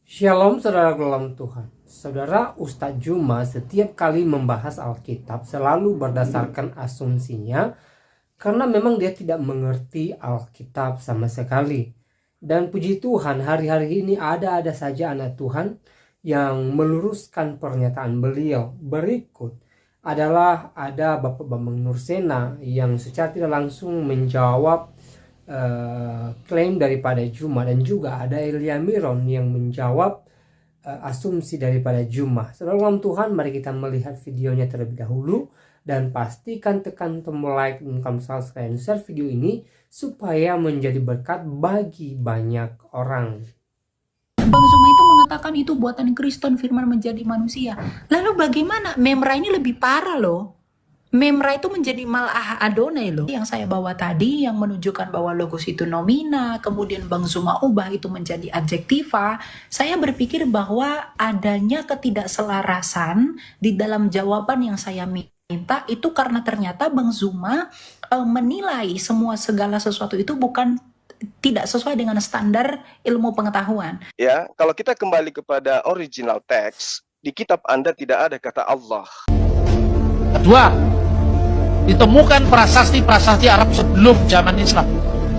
Shalom saudara dalam Tuhan. Saudara, Ustadz Juma setiap kali membahas Alkitab selalu berdasarkan asumsinya karena memang dia tidak mengerti Alkitab sama sekali. Dan puji Tuhan, hari-hari ini ada saja anak Tuhan yang meluruskan pernyataan beliau. Berikut adalah ada Bapak Bambang Nursena yang secara tidak langsung menjawab klaim daripada Juma, dan juga ada Elia Miron yang menjawab asumsi daripada Juma. Saudara dalam Tuhan, mari kita melihat videonya terlebih dahulu dan pastikan tekan tombol like dan subscribe dan share video ini supaya menjadi berkat bagi banyak orang. Bang Zuma itu mengatakan itu buatan Kristen, firman menjadi manusia. Lalu bagaimana? Memra ini lebih parah loh. Memra itu menjadi malah Adonai loh. Yang saya bawa tadi yang menunjukkan bahwa logos itu nomina, kemudian Bang Zuma ubah itu menjadi adjektiva. Saya berpikir bahwa adanya ketidakselarasan di dalam jawaban yang saya minta itu karena ternyata Bang Zuma menilai segala sesuatu itu bukan tidak sesuai dengan standar ilmu pengetahuan. Ya, kalau kita kembali kepada original teks, di kitab Anda tidak ada kata Allah. Kedua, ditemukan prasasti-prasasti Arab sebelum zaman Islam.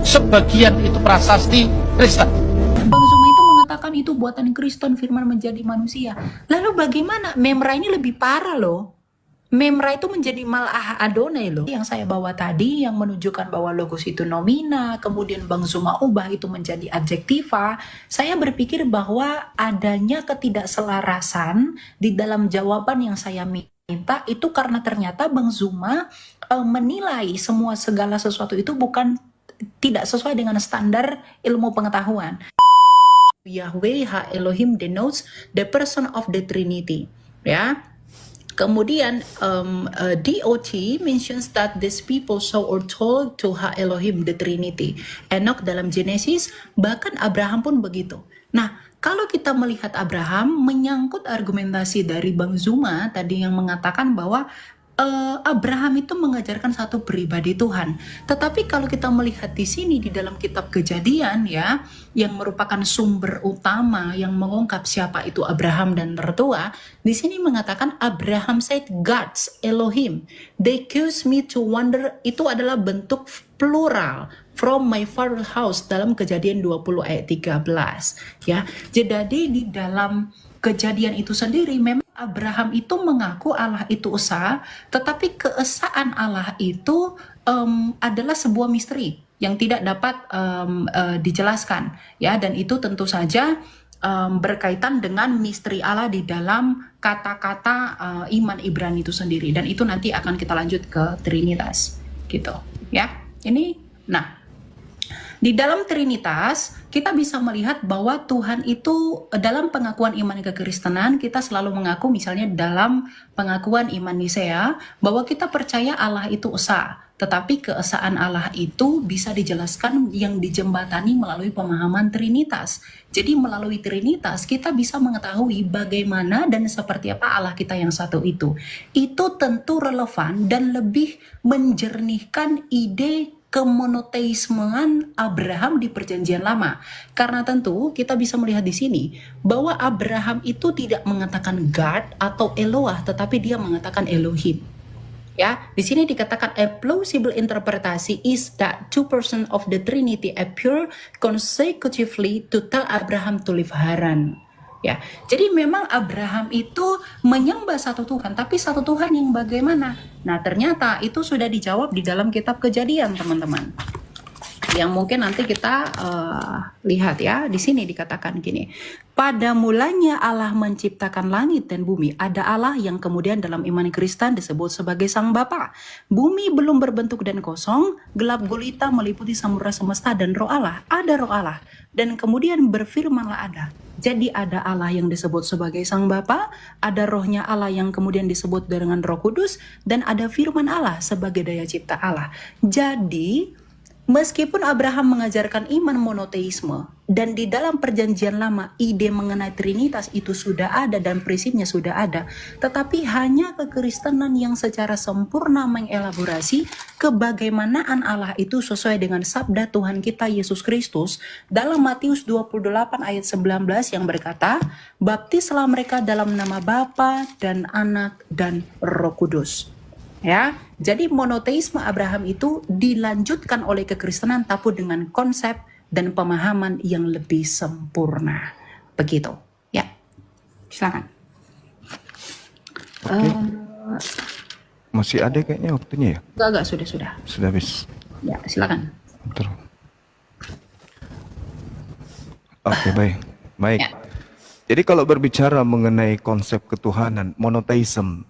Sebagian itu prasasti Kristen. Bang Zuma itu mengatakan itu buatan Kristen, firman menjadi manusia. Lalu bagaimana? Memra ini lebih parah loh. Memra itu menjadi malah Adonai loh. Yang saya bawa tadi yang menunjukkan bahwa logos itu nomina, kemudian Bang Zuma ubah itu menjadi adjektiva. Saya berpikir bahwa adanya ketidakselarasan di dalam jawaban yang saya minta itu karena ternyata Bang Zuma menilai segala sesuatu itu bukan tidak sesuai dengan standar ilmu pengetahuan. Yahweh Ha Elohim denotes the person of the Trinity, ya. Kemudian DOT mentions that these people saw or told to Ha Elohim the Trinity. Enoch dalam Genesis, bahkan Abraham pun begitu. Nah, kalau kita melihat Abraham, menyangkut argumentasi dari Bang Zuma tadi yang mengatakan bahwa Abraham itu mengajarkan satu pribadi Tuhan. Tetapi kalau kita melihat di sini di dalam kitab Kejadian ya, yang merupakan sumber utama yang mengungkap siapa itu Abraham dan mertua, di sini mengatakan Abraham said God's Elohim. They caused me to wonder, itu adalah bentuk plural from my father's house dalam Kejadian 20 ayat 13 ya. Jadi di dalam Kejadian itu sendiri memang Abraham itu mengaku Allah itu esa, tetapi keesaan Allah itu adalah sebuah misteri yang tidak dapat dijelaskan ya, dan itu tentu saja berkaitan dengan misteri Allah di dalam kata-kata iman Ibrani itu sendiri, dan itu nanti akan kita lanjut ke Trinitas gitu ya. Ini di dalam Trinitas, kita bisa melihat bahwa Tuhan itu dalam pengakuan iman kekristenan, kita selalu mengaku misalnya dalam pengakuan iman Nisea, bahwa kita percaya Allah itu esa. Tetapi keesaan Allah itu bisa dijelaskan yang dijembatani melalui pemahaman Trinitas. Jadi melalui Trinitas kita bisa mengetahui bagaimana dan seperti apa Allah kita yang satu itu. Itu tentu relevan dan lebih menjernihkan ide kemonoteismean Abraham di Perjanjian Lama. Karena tentu kita bisa melihat di sini bahwa Abraham itu tidak mengatakan God atau Eloah, tetapi dia mengatakan Elohim. Ya, di sini dikatakan a plausible interpretasi is that two persons of the Trinity appear consecutively to tell Abraham to leave Haran. Ya, jadi memang Abraham itu menyembah satu Tuhan, tapi satu Tuhan yang bagaimana? Nah, ternyata itu sudah dijawab di dalam kitab Kejadian, teman-teman. Yang mungkin nanti kita lihat ya, di sini dikatakan gini. Pada mulanya Allah menciptakan langit dan bumi. Ada Allah yang kemudian dalam iman Kristen disebut sebagai Sang Bapa. Bumi belum berbentuk dan kosong, gelap gulita meliputi samudra semesta dan roh Allah. Ada roh Allah. Dan kemudian berfirmanlah ada. Jadi ada Allah yang disebut sebagai Sang Bapa, ada rohnya Allah yang kemudian disebut dengan Roh Kudus, dan ada firman Allah sebagai daya cipta Allah. Jadi Meskipun Abraham mengajarkan iman monoteisme, dan di dalam perjanjian lama ide mengenai Trinitas itu sudah ada dan prinsipnya sudah ada, tetapi hanya kekristenan yang secara sempurna mengelaborasi kebagaimanaan Allah itu sesuai dengan sabda Tuhan kita Yesus Kristus dalam Matius 28 ayat 19 yang berkata, baptislah mereka dalam nama Bapa dan Anak dan Roh Kudus. Ya, jadi monoteisme Abraham itu dilanjutkan oleh kekristenan tapi dengan konsep dan pemahaman yang lebih sempurna. Begitu. Ya. Silakan. Oke. Masih ada kayaknya waktunya ya? Enggak, sudah. Sudah habis. Ya, silakan. Bentar. Oke, baik. Baik. Ya. Jadi kalau berbicara mengenai konsep ketuhanan, monoteisme,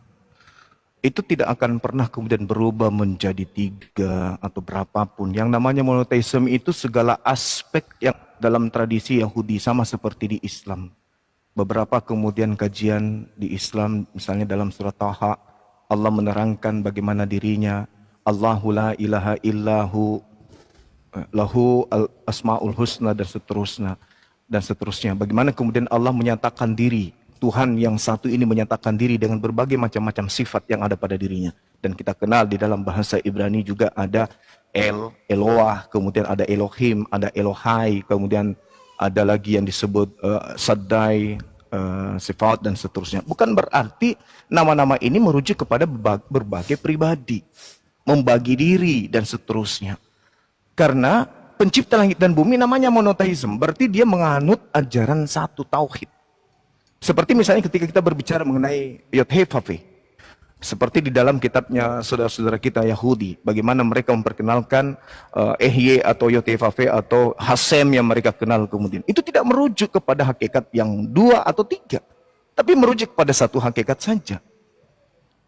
itu tidak akan pernah kemudian berubah menjadi 3 atau berapapun. Yang namanya monoteisme itu segala aspek yang dalam tradisi Yahudi sama seperti di Islam. Beberapa kemudian kajian di Islam, misalnya dalam surat Taha, Allah menerangkan bagaimana dirinya, Allahu la ilaha illahu, lahu al-asma'ul husna dan seterusnya. Bagaimana kemudian Allah menyatakan diri, Tuhan yang satu ini menyatakan diri dengan berbagai macam-macam sifat yang ada pada dirinya. Dan kita kenal di dalam bahasa Ibrani juga ada Eloah, kemudian ada Elohim, ada Elohai, kemudian ada lagi yang disebut Saddai, sifat dan seterusnya. Bukan berarti nama-nama ini merujuk kepada berbagai pribadi, membagi diri dan seterusnya. Karena pencipta langit dan bumi namanya monoteisme, berarti dia menganut ajaran satu tauhid. Seperti misalnya ketika kita berbicara mengenai Yod-Heh-Vav-Heh. Seperti di dalam kitabnya saudara-saudara kita Yahudi, bagaimana mereka memperkenalkan Ehye atau Yod-Heh-Vav-Heh atau Hasem yang mereka kenal kemudian. Itu tidak merujuk kepada hakikat yang 2 atau 3, tapi merujuk pada satu hakikat saja.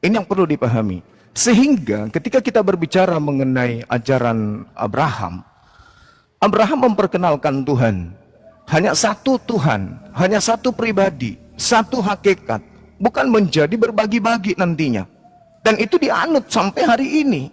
Ini yang perlu dipahami. Sehingga ketika kita berbicara mengenai ajaran Abraham, Abraham memperkenalkan Tuhan. Hanya satu Tuhan, hanya satu pribadi, satu hakikat. Bukan menjadi berbagi-bagi nantinya. Dan itu dianut sampai hari ini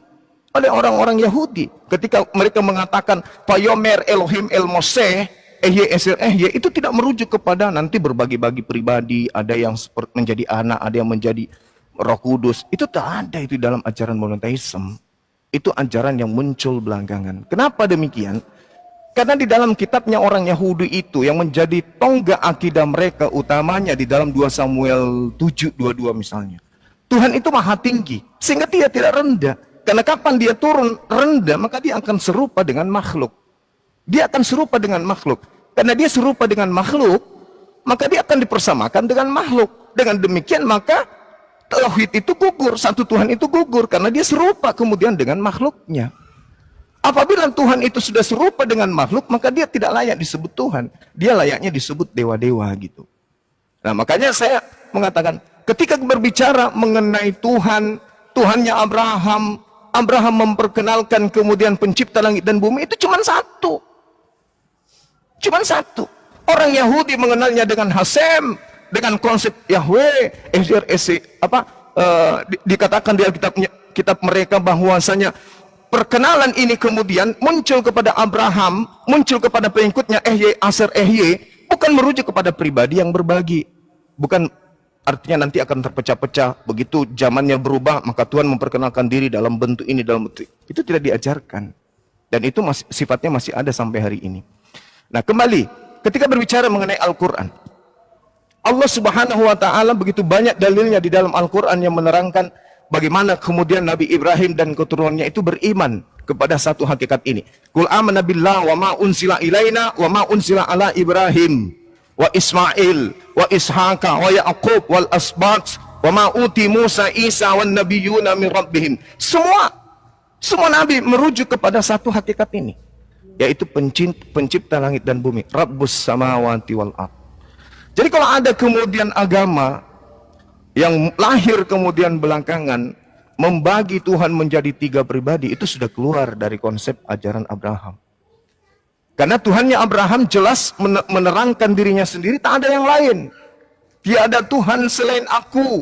oleh orang-orang Yahudi. Ketika mereka mengatakan, Vayomer Elohim El Moseh, Ehye Esir Ehye, itu tidak merujuk kepada nanti berbagi-bagi pribadi, ada yang menjadi anak, ada yang menjadi Roh Kudus. Itu tak ada itu dalam ajaran monoteisme. Itu ajaran yang muncul belakangan. Kenapa demikian? Karena di dalam kitabnya orang Yahudi itu yang menjadi tonggak akidah mereka utamanya di dalam 2 Samuel 7:22 misalnya. Tuhan itu maha tinggi sehingga dia tidak rendah. Karena kapan dia turun rendah maka dia akan serupa dengan makhluk. Dia akan serupa dengan makhluk. Karena dia serupa dengan makhluk maka dia akan dipersamakan dengan makhluk. Dengan demikian maka tauhid itu gugur, satu Tuhan itu gugur karena dia serupa kemudian dengan makhluknya. Apabila Tuhan itu sudah serupa dengan makhluk, maka dia tidak layak disebut Tuhan. Dia layaknya disebut dewa-dewa gitu. Nah makanya saya mengatakan, ketika berbicara mengenai Tuhan, Tuhannya Abraham, Abraham memperkenalkan kemudian pencipta langit dan bumi, itu cuma satu. Cuma satu. Orang Yahudi mengenalnya dengan Hasem, dengan konsep Yahweh, dikatakan di kitab mereka bahwasanya perkenalan ini kemudian muncul kepada Abraham, muncul kepada pengikutnya Ehye, Aser Ehye, bukan merujuk kepada pribadi yang berbagi. Bukan artinya nanti akan terpecah-pecah, begitu zamannya berubah, maka Tuhan memperkenalkan diri dalam bentuk ini, dalam bentuk itu tidak diajarkan. Dan itu sifatnya masih ada sampai hari ini. Nah kembali, ketika berbicara mengenai Al-Quran, Allah Subhanahu wa Ta'ala begitu banyak dalilnya di dalam Al-Quran yang menerangkan bagaimana kemudian Nabi Ibrahim dan keturunannya itu beriman kepada satu hakikat ini. Qul amanna billah wa ma unsila ilaina wa ma unsila ala Ibrahim wa Ismail wa Ishaqa wa Yaqub wal asbat wa ma uti Musa Isa wan nabiyyuna min rabbihim. Semua nabi merujuk kepada satu hakikat ini, yaitu pencipta langit dan bumi, Rabbus samawati wal ard. Jadi kalau ada kemudian agama yang lahir kemudian belakangan membagi Tuhan menjadi 3 pribadi, itu sudah keluar dari konsep ajaran Abraham. Karena Tuhannya Abraham jelas menerangkan dirinya sendiri, tak ada yang lain. Tiada Tuhan selain aku.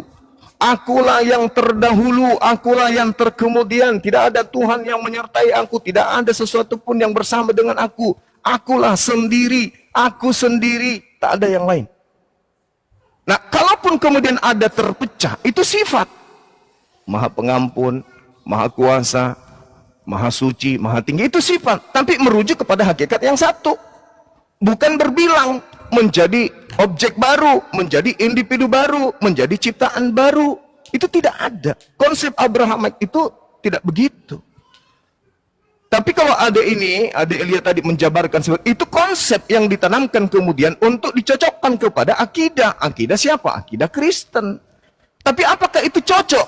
Akulah yang terdahulu, akulah yang terkemudian. Tidak ada Tuhan yang menyertai aku. Tidak ada sesuatu pun yang bersama dengan aku. Akulah sendiri, aku sendiri. Tak ada yang lain. Nah, kalaupun kemudian ada terpecah, itu sifat. Maha pengampun, maha kuasa, maha suci, maha tinggi. Itu sifat. Tapi merujuk kepada hakikat yang satu. Bukan berbilang menjadi objek baru, menjadi individu baru, menjadi ciptaan baru. Itu tidak ada. Konsep Abrahamic itu tidak begitu. Tapi kalau ada ini, ada Elia tadi menjabarkan itu konsep yang ditanamkan kemudian untuk dicocokkan kepada akidah. Akidah siapa? Akidah Kristen. Tapi apakah itu cocok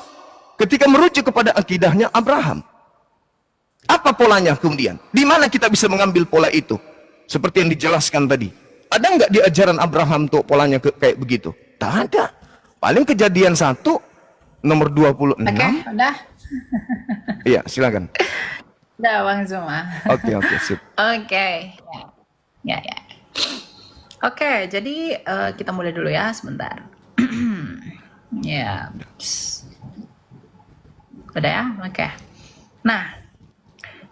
ketika merujuk kepada akidahnya Abraham? Apa polanya kemudian? Di mana kita bisa mengambil pola itu? Seperti yang dijelaskan tadi. Ada nggak di ajaran Abraham tuh polanya kayak begitu? Tak ada. Paling Kejadian 1 nomor 26. Oke, udah. Iya, silakan. Udah, Bang Zuma. Oke, sip. Oke. Ya. Oke, jadi kita mulai dulu ya sebentar. Ya. Udah ya? Oke. Nah,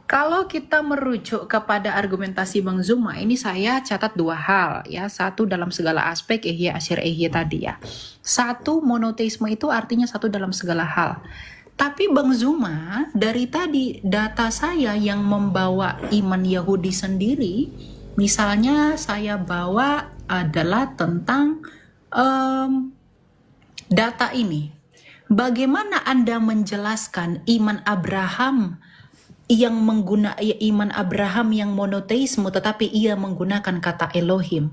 kalau kita merujuk kepada argumentasi Bang Zuma, ini saya catat dua hal ya. Satu, dalam segala aspek Ihya Asyir Ihya tadi ya. Satu, monoteisme itu artinya satu dalam segala hal. Tapi Bang Zuma, dari tadi data saya yang membawa iman Yahudi sendiri, misalnya saya bawa adalah tentang data ini. Bagaimana Anda menjelaskan iman Abraham yang iman Abraham yang monoteisme tetapi ia menggunakan kata Elohim?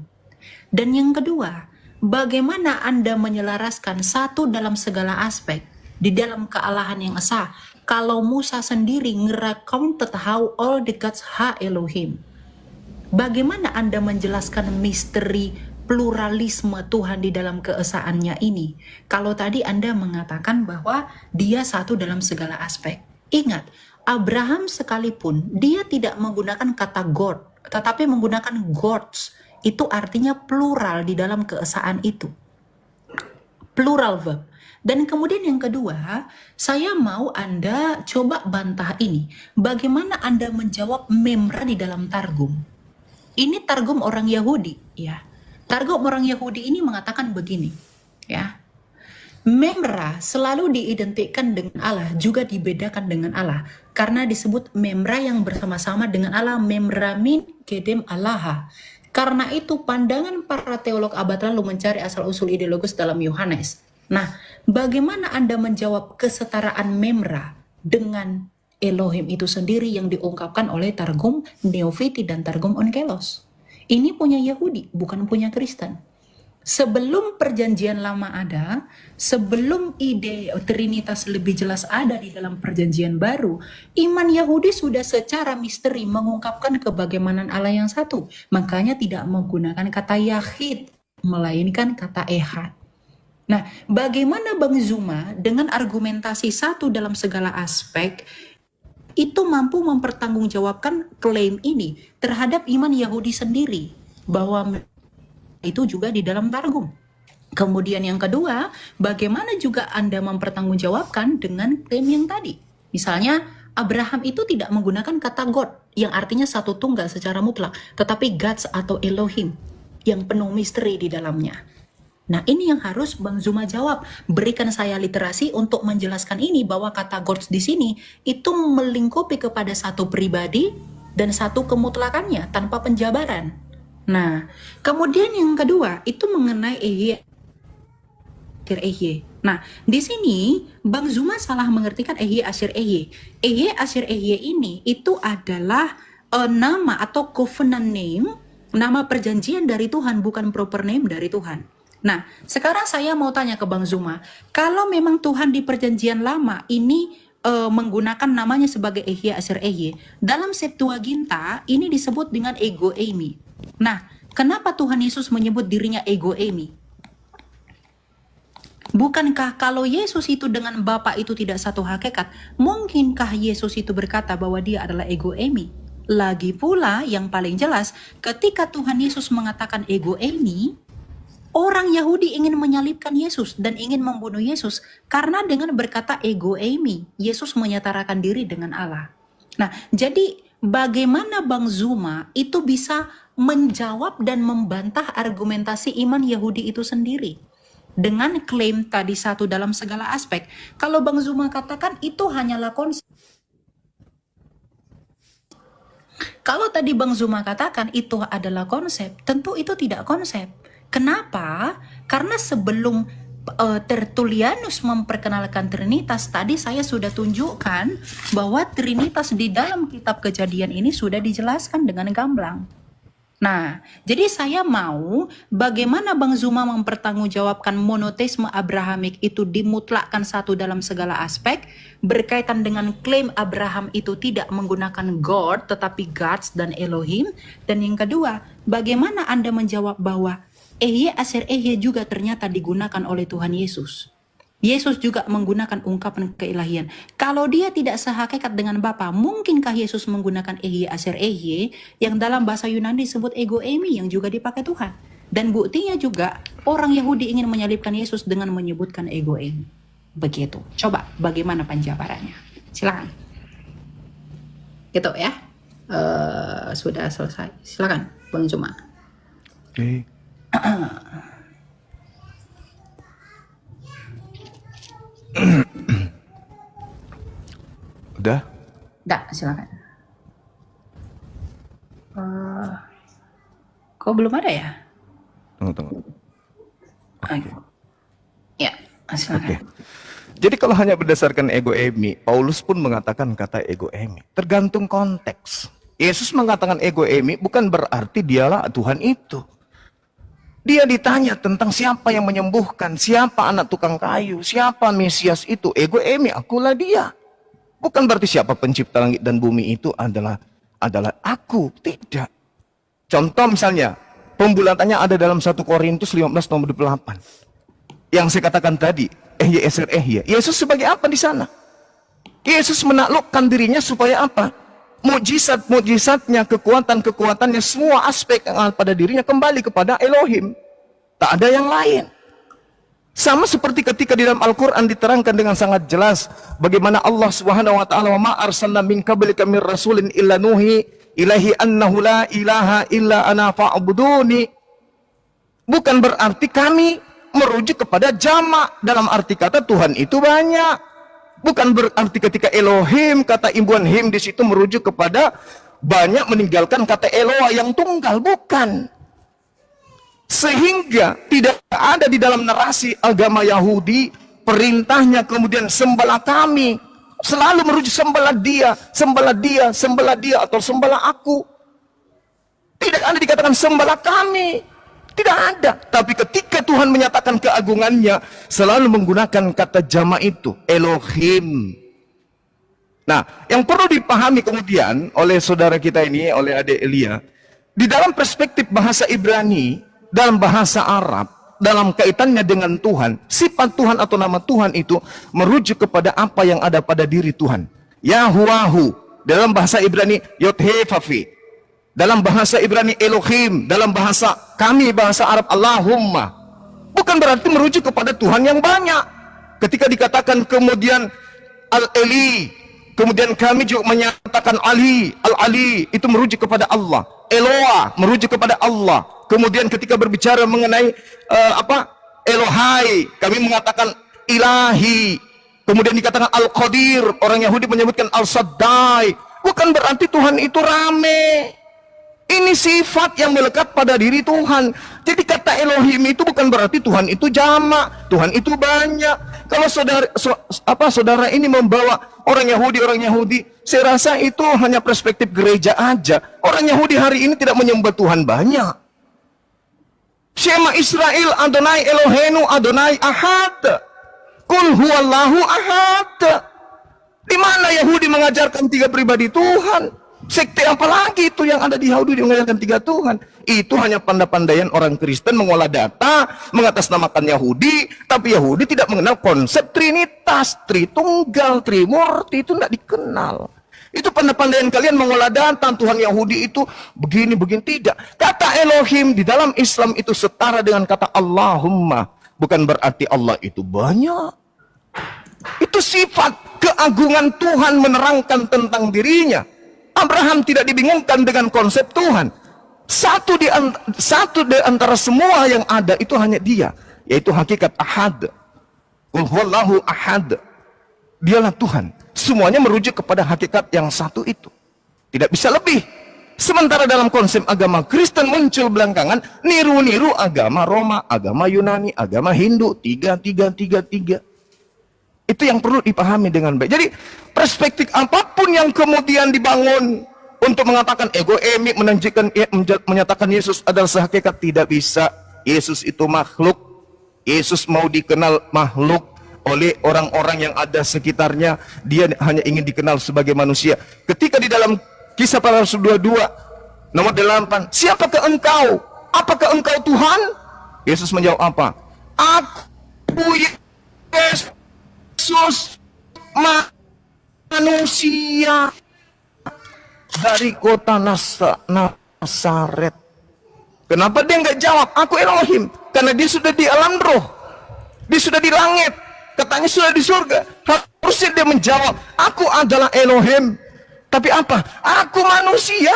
Dan yang kedua, bagaimana Anda menyelaraskan satu dalam segala aspek di dalam kealahan yang esa kalau Musa sendiri nge-recounted how all the gods ha Elohim? Bagaimana Anda menjelaskan misteri pluralisme Tuhan di dalam keesaannya ini kalau tadi Anda mengatakan bahwa dia satu dalam segala aspek? Ingat, Abraham sekalipun dia tidak menggunakan kata God, tetapi menggunakan gods. Itu artinya plural di dalam keesaan itu. Plural verb. Dan kemudian yang kedua, saya mau Anda coba bantah ini. Bagaimana Anda menjawab memra di dalam Targum? Ini Targum orang Yahudi, ya. Targum orang Yahudi ini mengatakan begini, ya. Memra selalu diidentikan dengan Allah, juga dibedakan dengan Allah. Karena disebut memra yang bersama-sama dengan Allah, memra min kedem Allah. Karena itu pandangan para teolog abad lalu mencari asal-usul ideologis dalam Yohanes. Nah, bagaimana Anda menjawab kesetaraan memra dengan Elohim itu sendiri yang diungkapkan oleh Targum Neofiti dan Targum Onkelos? Ini punya Yahudi, bukan punya Kristen. Sebelum perjanjian lama ada, sebelum ide Trinitas lebih jelas ada di dalam perjanjian baru, iman Yahudi sudah secara misteri mengungkapkan kebagaimanan Allah yang satu. Makanya tidak menggunakan kata Yahid, melainkan kata Ehad. Nah, bagaimana Bang Zuma dengan argumentasi satu dalam segala aspek itu mampu mempertanggungjawabkan klaim ini terhadap iman Yahudi sendiri, bahwa itu juga di dalam Targum. Kemudian yang kedua, bagaimana juga Anda mempertanggungjawabkan dengan klaim yang tadi? Misalnya, Abraham itu tidak menggunakan kata God, yang artinya satu tunggal secara mutlak, tetapi gods atau Elohim, yang penuh misteri di dalamnya. Nah, ini yang harus Bang Zuma jawab. Berikan saya literasi untuk menjelaskan ini, bahwa kata gods di sini itu melingkupi kepada satu pribadi dan satu kemutlakannya tanpa penjabaran. Nah, kemudian yang kedua itu mengenai Ihya Asyir Ihya. Nah, di sini Bang Zuma salah mengertikan Ihya Asyir Ihya. Ihya Asyir Ihya ini itu adalah nama atau covenant name, nama perjanjian dari Tuhan, bukan proper name dari Tuhan. Nah, sekarang saya mau tanya ke Bang Zuma, kalau memang Tuhan di perjanjian lama ini menggunakan namanya sebagai Ihya Asyir Ihya, dalam Septuaginta ini disebut dengan ego eimi. Nah, kenapa Tuhan Yesus menyebut dirinya ego eimi? Bukankah kalau Yesus itu dengan Bapa itu tidak satu hakikat, mungkinkah Yesus itu berkata bahwa dia adalah ego eimi? Lagi pula yang paling jelas, ketika Tuhan Yesus mengatakan ego eimi, Orang Yahudi ingin menyalibkan Yesus dan ingin membunuh Yesus karena dengan berkata ego eimi, Yesus menyetarakan diri dengan Allah. Nah, jadi bagaimana Bang Zuma itu bisa menjawab dan membantah argumentasi iman Yahudi itu sendiri dengan klaim tadi satu dalam segala aspek? Kalau Bang Zuma katakan itu hanyalah konsep. Kalau tadi Bang Zuma katakan itu adalah konsep, tentu itu tidak konsep. Kenapa? Karena sebelum Tertullianus memperkenalkan Trinitas, tadi saya sudah tunjukkan bahwa Trinitas di dalam kitab Kejadian ini sudah dijelaskan dengan gamblang. Nah, jadi saya mau bagaimana Bang Zuma mempertanggungjawabkan monoteisme Abrahamik itu dimutlakkan satu dalam segala aspek, berkaitan dengan klaim Abraham itu tidak menggunakan God tetapi gods dan Elohim. Dan yang kedua, bagaimana Anda menjawab bahwa Ehye Aser Ehye juga ternyata digunakan oleh Tuhan Yesus. Yesus juga menggunakan ungkapan keilahian. Kalau dia tidak sehakikat dengan Bapa, mungkinkah Yesus menggunakan Ehye Aser Ehye yang dalam bahasa Yunani disebut ego eimi yang juga dipakai Tuhan? Dan buktinya juga orang Yahudi ingin menyalibkan Yesus dengan menyebutkan ego eimi. Begitu. Coba bagaimana penjabarannya? Silakan. Gitu ya. Sudah selesai. Silakan Bang Zuma. Oke. Udah? Udah, silakan. Kok belum ada ya? Tunggu. Oke. Ya, silakan. Oke. Jadi kalau hanya berdasarkan ego eimi, Paulus pun mengatakan kata ego eimi. Tergantung konteks. Yesus mengatakan ego eimi bukan berarti dialah Tuhan itu. Dia ditanya tentang siapa yang menyembuhkan, siapa anak tukang kayu, siapa Mesias itu. Ego eimi, akulah dia. Bukan berarti siapa pencipta langit dan bumi itu adalah aku. Tidak. Contoh misalnya, pembulatannya ada dalam 1 Korintus 15 nomor 28. Yang saya katakan tadi, Ehye Eser Ehye. Yesus sebagai apa di sana? Yesus menaklukkan dirinya supaya apa? Mujizat-mujizatnya, kekuatan-kekuatannya, semua aspek yang ada pada dirinya kembali kepada Elohim. Tak ada yang lain. Sama seperti ketika di dalam Al-Quran diterangkan dengan sangat jelas bagaimana Allah Subhanahu wa taala, "Wa ma arsalna min qablika mir rasulin illa nuhi ilahi annahu la ilaha illa ana fa'buduni." Bukan berarti kami merujuk kepada jamak dalam arti kata Tuhan itu banyak. Bukan berarti ketika Elohim, kata imbuhan him di situ merujuk kepada banyak meninggalkan kata Eloah yang tunggal. Bukan. Sehingga tidak ada di dalam narasi agama Yahudi perintahnya kemudian sembahlah kami. Selalu merujuk sembahlah dia, sembahlah dia, sembahlah dia atau sembahlah aku. Tidak ada dikatakan sembahlah kami. Tidak ada. Tapi ketika Tuhan menyatakan keagungannya, selalu menggunakan kata jamak itu, Elohim. Nah, yang perlu dipahami kemudian oleh saudara kita ini, oleh adik Elia, di dalam perspektif bahasa Ibrani, dalam bahasa Arab, dalam kaitannya dengan Tuhan, sifat Tuhan atau nama Tuhan itu merujuk kepada apa yang ada pada diri Tuhan. Yahuwahu, dalam bahasa Ibrani, Yodhefafi. Dalam bahasa Ibrani Elohim, dalam bahasa kami bahasa Arab Allahumma. Bukan berarti merujuk kepada Tuhan yang banyak. Ketika dikatakan kemudian Al-Eli, kemudian kami juga menyatakan Ali, Al-Ali, itu merujuk kepada Allah. Eloah merujuk kepada Allah. Kemudian ketika berbicara mengenai Elohai, kami mengatakan Ilahi. Kemudian dikatakan Al-Qadir, orang Yahudi menyebutkan Al-Saddai. Bukan berarti Tuhan itu rame. Ini sifat yang melekat pada diri Tuhan. Jadi kata Elohim itu bukan berarti Tuhan itu jamak, Tuhan itu banyak. Kalau saudara ini membawa orang Yahudi, saya rasa itu hanya perspektif gereja aja. Orang Yahudi hari ini tidak menyembah Tuhan banyak. Shema Israel Adonai Elohenu Adonai Ahad. Kul huwallahu ahad. Di mana Yahudi mengajarkan 3 pribadi Tuhan? Sekte apa lagi itu yang ada di Yahudi mengajarkan 3 Tuhan? Itu hanya pandai-pandaian orang Kristen mengolah data, mengatasnamakan Yahudi, tapi Yahudi tidak mengenal konsep Trinitas, Tritunggal, Trimurti, itu tidak dikenal. Itu pandai-pandaian kalian mengolah data Tuhan Yahudi itu begini-begini. Tidak. Kata Elohim di dalam Islam itu setara dengan kata Allahumma. Bukan berarti Allah itu banyak. Itu sifat keagungan Tuhan menerangkan tentang dirinya. Abraham tidak dibingungkan dengan konsep Tuhan. Satu di antara semua yang ada itu hanya dia. Yaitu hakikat ahad. Qul huwallahu ahad. Dialah Tuhan. Semuanya merujuk kepada hakikat yang satu itu. Tidak bisa lebih. Sementara dalam konsep agama Kristen muncul belakangan niru-niru agama Roma, agama Yunani, agama Hindu. 3. Itu yang perlu dipahami dengan baik. Jadi perspektif apapun yang kemudian dibangun untuk mengatakan ego emi, menyatakan Yesus adalah sehakikat, tidak bisa. Yesus itu makhluk. Yesus mau dikenal makhluk oleh orang-orang yang ada sekitarnya. Dia hanya ingin dikenal sebagai manusia. Ketika di dalam Kisah Para Rasul 22 nomor 8, siapakah engkau? Apakah engkau Tuhan? Yesus menjawab apa? Aku Yesus manusia dari kota Nasaret. Kenapa dia nggak jawab aku Elohim? Karena dia sudah di alam roh, dia sudah di langit. Katanya sudah di surga. Harusnya dia menjawab, aku adalah Elohim. Tapi apa? Aku manusia.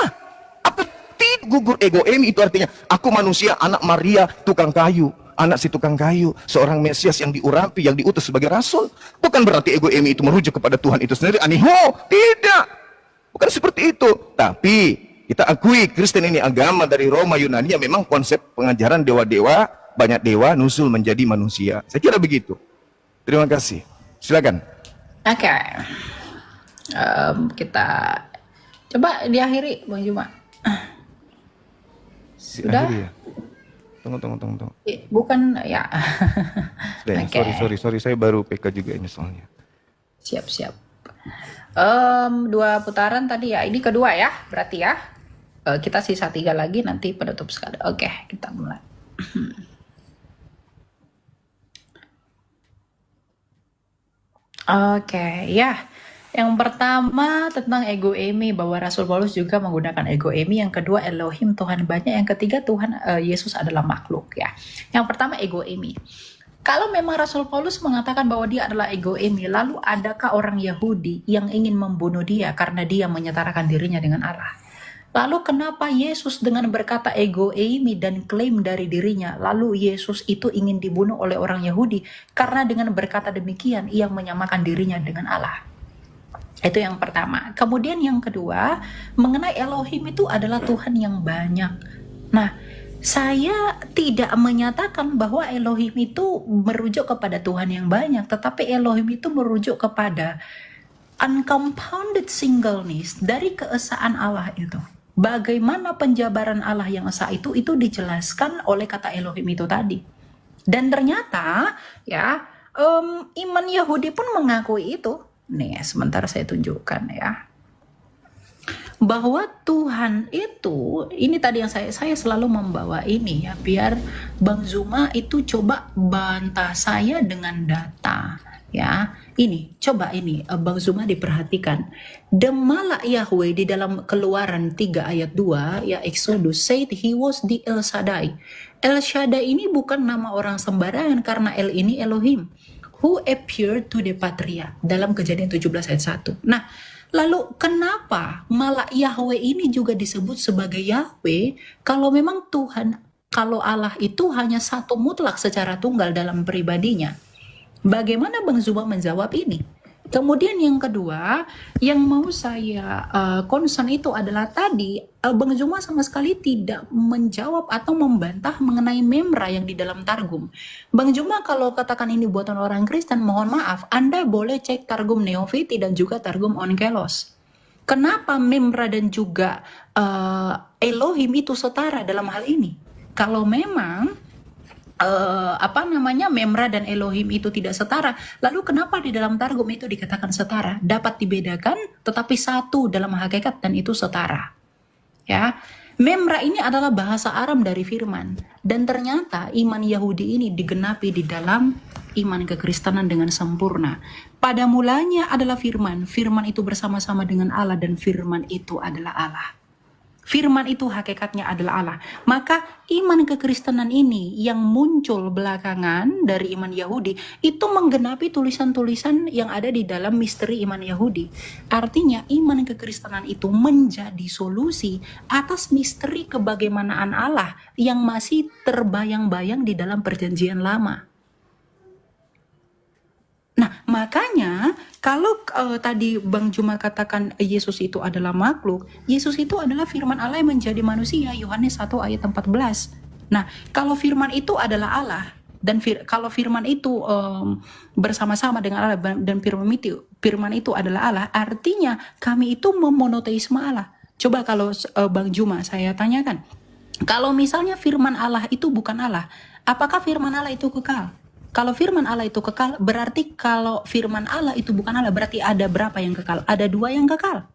Apa tidak gugur ego emi? Itu artinya, aku manusia, anak Maria, tukang kayu. Anak si tukang kayu. Seorang Mesias yang diurapi, yang diutus sebagai rasul. Bukan berarti ego emi itu merujuk kepada Tuhan itu sendiri. Aniho. Tidak. Bukan seperti itu. Tapi, kita akui Kristen ini agama dari Roma Yunani yang memang konsep pengajaran dewa-dewa, banyak dewa, nusul menjadi manusia. Saya kira begitu. Terima kasih. Silakan. Oke. Kita coba diakhiri, Bang Juma. Sudah? Diakhiri ya? Tunggu. Bukan ya. Sudah, Oke. sorry, saya baru PK juga ini soalnya. Siap. 2 putaran tadi ya. Ini kedua ya, berarti ya. Kita sisa 3 lagi, nanti penutup sekali. Oke, kita mulai. Oke, ya. Yang pertama tentang ego emi, bahwa Rasul Paulus juga menggunakan ego emi. Yang kedua Elohim, Tuhan banyak. Yang ketiga Tuhan Yesus adalah makhluk ya. Yang pertama ego emi. Kalau memang Rasul Paulus mengatakan bahwa dia adalah ego emi, lalu adakah orang Yahudi yang ingin membunuh dia karena dia menyetarakan dirinya dengan Allah? Lalu kenapa Yesus dengan berkata ego eimi dan klaim dari dirinya, lalu Yesus itu ingin dibunuh oleh orang Yahudi karena dengan berkata demikian ia menyamakan dirinya dengan Allah? Itu yang pertama. Kemudian yang kedua, mengenai Elohim itu adalah Tuhan yang banyak. Nah, saya tidak menyatakan bahwa Elohim itu merujuk kepada Tuhan yang banyak, tetapi Elohim itu merujuk kepada uncompounded singleness dari keesaan Allah itu. Bagaimana penjabaran Allah yang esa itu dijelaskan oleh kata Elohim itu tadi. Dan ternyata ya iman Yahudi pun mengakui itu. Nih, sebentar saya tunjukkan ya. Bahwa Tuhan itu, ini tadi yang saya selalu membawa ini ya, biar Bang Zuma itu coba bantah saya dengan data ya. Ini, coba ini Bang Zuma diperhatikan. Demala Yahweh di dalam Keluaran 3 ayat 2 ya, Exodus said he was the El Shaddai. El Shaddai ini bukan nama orang sembarangan karena El ini Elohim who appeared to the Patria dalam Kejadian 17 ayat 1. Nah, lalu kenapa malah Yahweh ini juga disebut sebagai Yahweh kalau memang Tuhan, kalau Allah itu hanya satu mutlak secara tunggal dalam pribadinya? Bagaimana Bang Zuma menjawab ini? Kemudian yang kedua, yang mau saya concern itu adalah tadi Bang Zuma sama sekali tidak menjawab atau membantah mengenai memra yang di dalam Targum. Bang Zuma kalau katakan ini buatan orang Kristen, mohon maaf, Anda boleh cek Targum Neofiti dan juga Targum Onkelos. Kenapa memra dan juga Elohim itu setara dalam hal ini? Kalau memang memra dan Elohim itu tidak setara, lalu kenapa di dalam Targum itu dikatakan setara? Dapat dibedakan tetapi satu dalam hakikat dan itu setara ya. Memra ini adalah bahasa Aram dari firman, dan ternyata iman Yahudi ini digenapi di dalam iman kekristenan dengan sempurna. Pada mulanya adalah firman, firman itu bersama-sama dengan Allah dan firman itu adalah Allah. Firman itu hakikatnya adalah Allah. Maka iman kekristenan ini yang muncul belakangan dari iman Yahudi itu menggenapi tulisan-tulisan yang ada di dalam misteri iman Yahudi. Artinya iman kekristenan itu menjadi solusi atas misteri kebagaimanaan Allah yang masih terbayang-bayang di dalam perjanjian lama. Nah, makanya kalau tadi Bang Juma katakan Yesus itu adalah makhluk, Yesus itu adalah firman Allah yang menjadi manusia, Yohanes 1 ayat 14. Nah, kalau firman itu adalah Allah, dan kalau firman itu bersama-sama dengan Allah, dan firman itu adalah Allah, artinya kami itu memonoteisme Allah. Coba kalau Bang Juma saya tanyakan, kalau misalnya firman Allah itu bukan Allah, apakah firman Allah itu kekal? Kalau firman Allah itu kekal, berarti kalau firman Allah itu bukan Allah, berarti ada berapa yang kekal? Ada 2 yang kekal.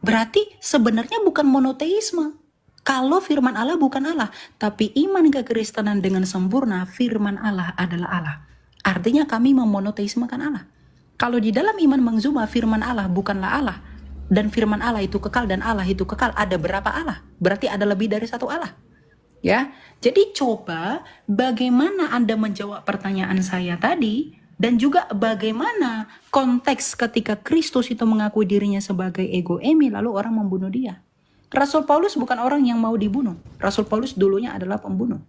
Berarti sebenarnya bukan monoteisme. Kalau firman Allah bukan Allah, tapi iman kekristenan dengan sempurna, firman Allah adalah Allah. Artinya kami memonoteismekan Allah. Kalau di dalam iman Bang Zuma, firman Allah bukanlah Allah, dan firman Allah itu kekal dan Allah itu kekal, ada berapa Allah? Berarti ada lebih dari 1 Allah. Ya, jadi coba bagaimana Anda menjawab pertanyaan saya tadi, dan juga bagaimana konteks ketika Kristus itu mengakui dirinya sebagai ego emi lalu orang membunuh dia. Rasul Paulus bukan orang yang mau dibunuh. Rasul Paulus dulunya adalah pembunuh.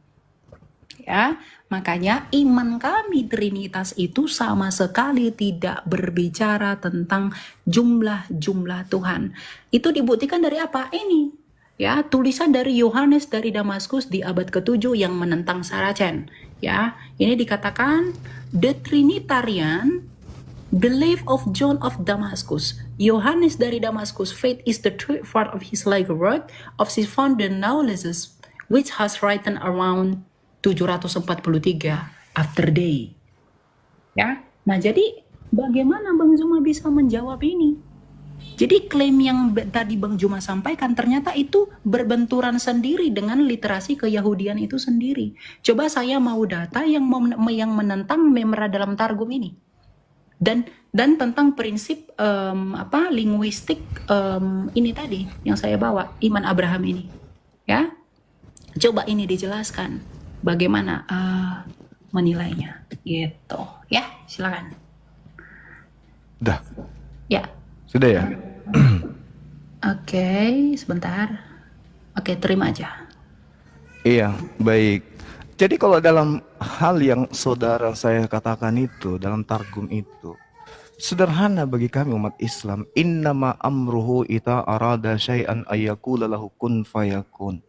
Ya, makanya iman kami Trinitas itu sama sekali tidak berbicara tentang jumlah-jumlah Tuhan. Itu dibuktikan dari apa? Ini. Ya, tulisan dari Yohanes dari Damaskus di abad ke-7 yang menentang Saracen. Ya, ini dikatakan the Trinitarian belief of John of Damascus. Yohanes dari Damaskus, faith is the true part of his life work of his founder Naulesus, which has written around 743 after day. Ya, nah jadi bagaimana Bang Zuma bisa menjawab ini? Jadi klaim yang tadi Bang Juma sampaikan ternyata itu berbenturan sendiri dengan literasi keyahudian itu sendiri. Coba saya mau data yang menentang memra dalam Targum ini. Dan tentang prinsip linguistik ini tadi yang saya bawa, iman Abraham ini. Ya. Coba ini dijelaskan bagaimana menilainya gitu. Ya, silakan. Dah. Ya. Sudah ya? Oke, sebentar. Oke, terima aja. Iya, baik. Jadi kalau dalam hal yang saudara saya katakan itu, dalam Targum itu, sederhana bagi kami umat Islam. Innama amruhu ita arada syai'an ayyakula lahu kun fayakun.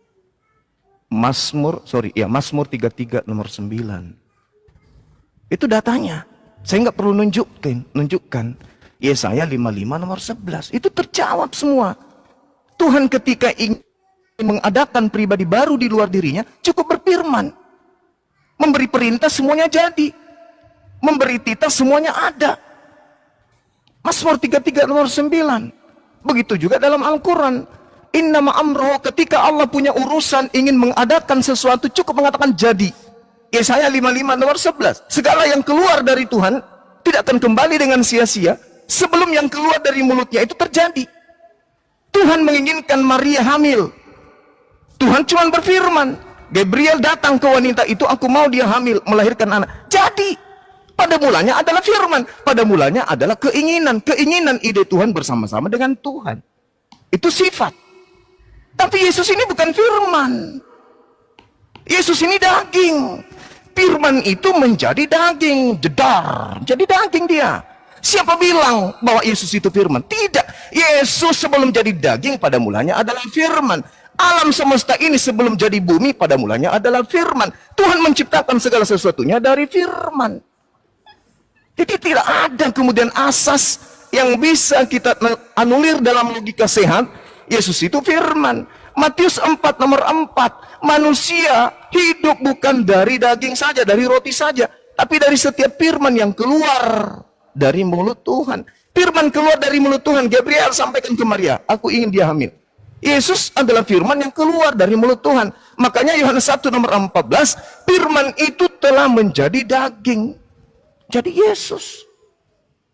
Mazmur 33 nomor 9. Itu datanya. Saya nggak perlu nunjukkan. Yesaya 55 nomor 11. Itu terjawab semua. Tuhan ketika ingin mengadakan pribadi baru di luar dirinya, cukup berfirman. Memberi perintah semuanya jadi. Memberi titah semuanya ada. Mazmur 33 nomor 9. Begitu juga dalam Al-Quran. Innama amroh, ketika Allah punya urusan ingin mengadakan sesuatu, cukup mengatakan jadi. Yesaya 55 nomor 11. Segala yang keluar dari Tuhan tidak akan kembali dengan sia-sia. Sebelum yang keluar dari mulutnya itu terjadi. Tuhan menginginkan Maria hamil. Tuhan cuma berfirman. Gabriel datang ke wanita itu, aku mau dia hamil, melahirkan anak. Jadi, pada mulanya adalah firman. Pada mulanya adalah keinginan. Keinginan ide Tuhan bersama-sama dengan Tuhan. Itu sifat. Tapi Yesus ini bukan firman. Yesus ini daging. Firman itu menjadi daging. Jedar. Jadi daging dia. Siapa bilang bahwa Yesus itu firman? Tidak. Yesus sebelum jadi daging pada mulanya adalah firman. Alam semesta ini sebelum jadi bumi pada mulanya adalah firman. Tuhan menciptakan segala sesuatunya dari firman. Jadi tidak ada kemudian asas yang bisa kita anulir dalam logika sehat. Yesus itu firman. Matius 4 nomor 4. Manusia hidup bukan dari daging saja, dari roti saja. Tapi dari setiap firman yang keluar dari mulut Tuhan. Firman keluar dari mulut Tuhan. Gabriel sampaikan ke Maria, aku ingin dia hamil. Yesus adalah firman yang keluar dari mulut Tuhan. Makanya Yohanes 1 nomor 14, firman itu telah menjadi daging. jadi Yesus.